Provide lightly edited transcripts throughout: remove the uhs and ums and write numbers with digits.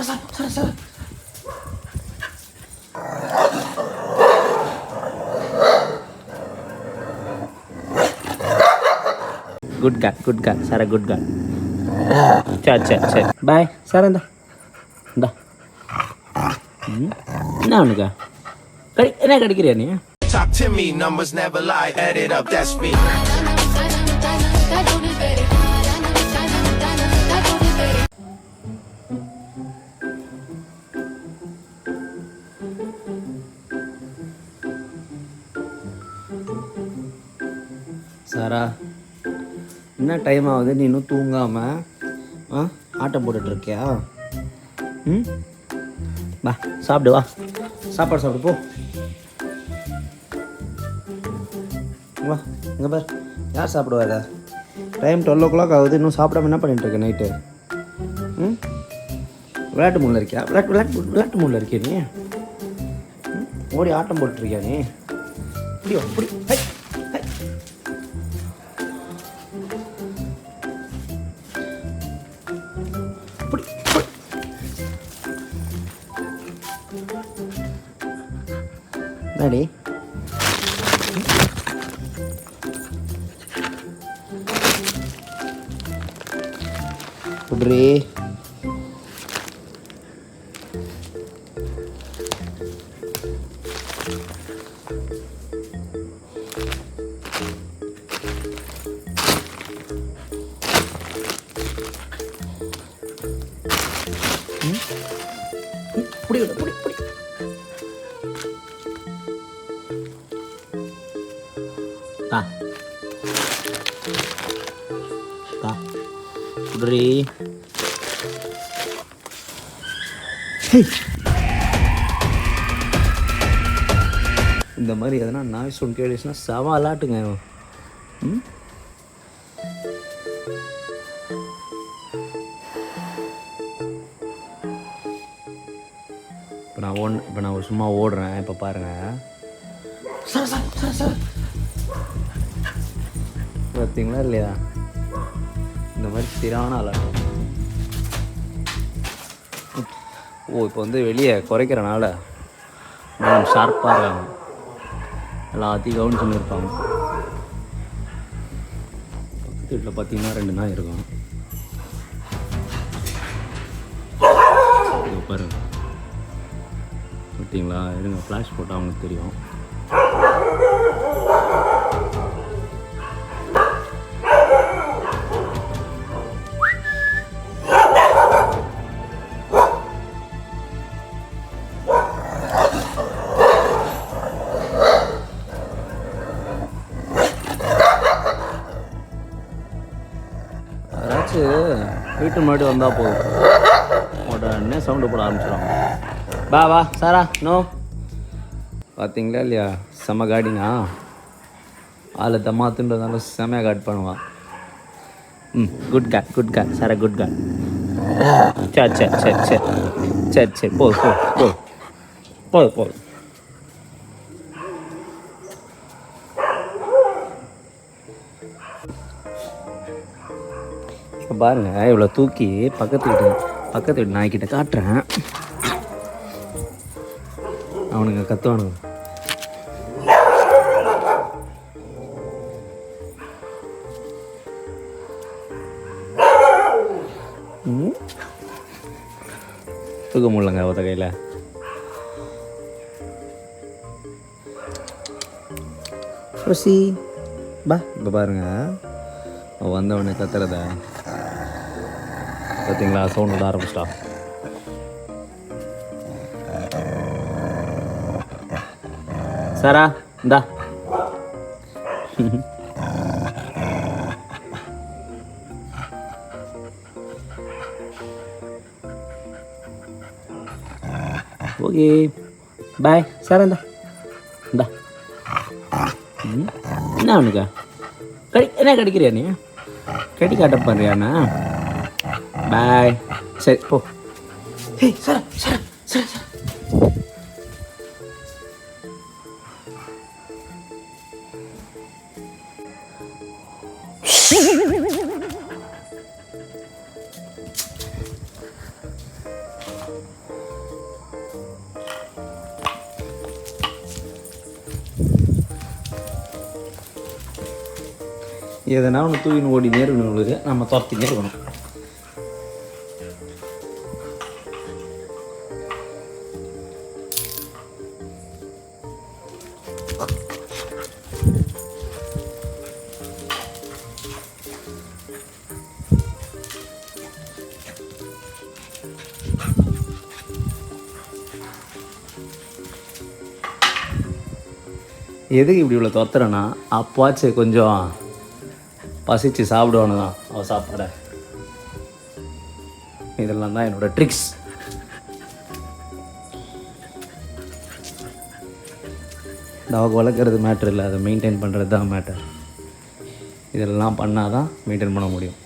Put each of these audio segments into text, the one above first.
Sir. Good கேட் sir, good கேட். சரி பாய் சார். இந்தா என்ன உனக்கா என்ன கடிக்கிறியா நீ? Talk to me, numbers never lie, add it up, that's me. சாரா, என்ன டைம் ஆகுது, நீ இன்னும் தூங்காமல் ஆட்டம் போட்டுட்ருக்கியா? வா சாப்பிடு, வா சாப்பாடு சாப்பிடு போ. வா இங்கே பார், யார் சாப்பிடுவாரா? டைம் 12 ஆகுது, இன்னும் சாப்பிடாம என்ன பண்ணிட்டுருக்க நைட்டு? விளையாட்டு மூடில் இருக்கியா? விளையாட்டு மூடில் இருக்கியா நீ? ஓடி ஆட்டம் போட்டுருக்கியா நீ? இப்படி அப்படி டாடி குட்ரி, புடி குட்ரி. இந்த மாதிரி எதனா நாய்ஸ் ஒன்று கேட்டுச்சுன்னா செம அலாட்டுங்க. இப்போ நான் சும்மா ஓடுறேன். இப்போ பாருங்க சார் பார்த்தீங்களா இல்லையா? இந்த மாதிரி ஸ்திரான அலாட்டம். இப்போ வந்து வெளியே குறைக்கிறனால மேடம் ஷார்ப்பாக இருக்காங்க, எல்லாத்தையும் கவனிச்சுன்னு இருப்பாங்க. பக்கத்து வீட்டில் பார்த்தீங்கன்னா 2 நாய் இருக்கும். இது பாருங்க, பார்த்தீங்களா? இருங்க ஃப்ளாஷ் போட்டால் அவங்களுக்கு தெரியும். வீட்டு முன்னாடி வந்தால் போதும், உடனே சவுண்டு போட ஆரம்பிச்சிடுவாங்க. வா சாரா, நோ. பார்த்தீங்களா இல்லையா? செம்ம காடிங்க. ஆளை தம்மாத்துன்றதுனால செம்மையாக காட் பண்ணுவான். குட் கேட் சாரா, குட் கேட். சரி போ. இப்போ பாருங்கள், இவ்வளோ தூக்கி பக்கத்து வீட்டு நாய்க்கிட்ட காட்டுறேன். அவனுங்க கத்துவானுங்க. தூக்க முடியலங்க ஒத்த கையில். ரோசி பா. இப்போ பாருங்க, வந்தவனே கத்துறத பார்த்தீங்களா? சவுண்ட் விட ஆரம்பிச்சிட்டா. சாரா இந்தா. Okay bye sir. இந்தா என்ன உனக்கா என்ன கடிக்கிறியா நீ? கடி காட்ட பண்ணுறியாண்ணா? பாய். சரி போ. சார் எதனா ஒன்று தூக்கின்னு ஓடினே இருக்கணும் உங்களுக்கு, நம்ம துரத்தினே இருக்கணும். எதுக்கு இப்படி இவ்வளோ துரத்துறேன்னா, அப்பாச்சு கொஞ்சம் பசிச்சு சாப்பிடுவானு தான் அவள் சாப்பாடை. இதெல்லாம் தான் என்னோடய ட்ரிக்ஸ். டாக் வளர்க்குறது மேட்ரு இல்லை, அதை மெயின்டைன் பண்ணுறது தான் மேட்டர். இதெல்லாம் பண்ணால் தான் மெயின்டைன் பண்ண முடியும்.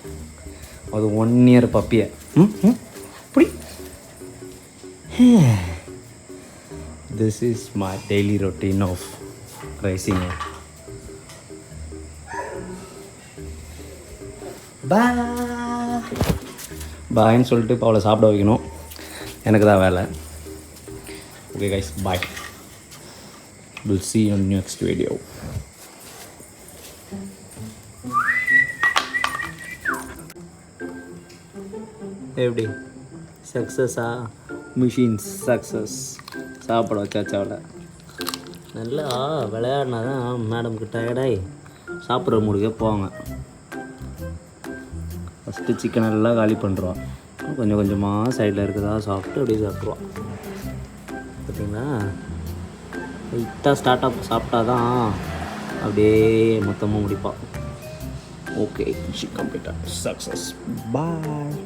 அது 1 year பப்பியை இப்படி. This is my daily routine of raising. பாய்ன்னு சொல்லிட்டு இப்போ அவளை சாப்பிட வைக்கணும், எனக்கு தான் வேலை. Okay guys, bye. Will see you on next video. எப்படி சக்ஸஸா? Machines success. சாப்பிட வச்சாச்சு அவளை. நல்லா விளையாடினா தான் மேடம்க்கு டயர்டாகி சாப்பிட்ற மூடுக்கே போவாங்க. ஃபஸ்ட்டு சிக்கன் எல்லாம் காலி பண்ணுறோம், கொஞ்சம் கொஞ்சமாக சைடில் இருக்கிறதா சாப்பிட்டு அப்படியே சாப்பிட்ருவான். பார்த்தீங்களா, லைட்டாக ஸ்டார்ட் சாப்பிட்டா தான் அப்படியே மொத்தமாக முடிப்பான். ஓகே, கம்ப்ளீட்டாக சக்ஸஸ். பாய்.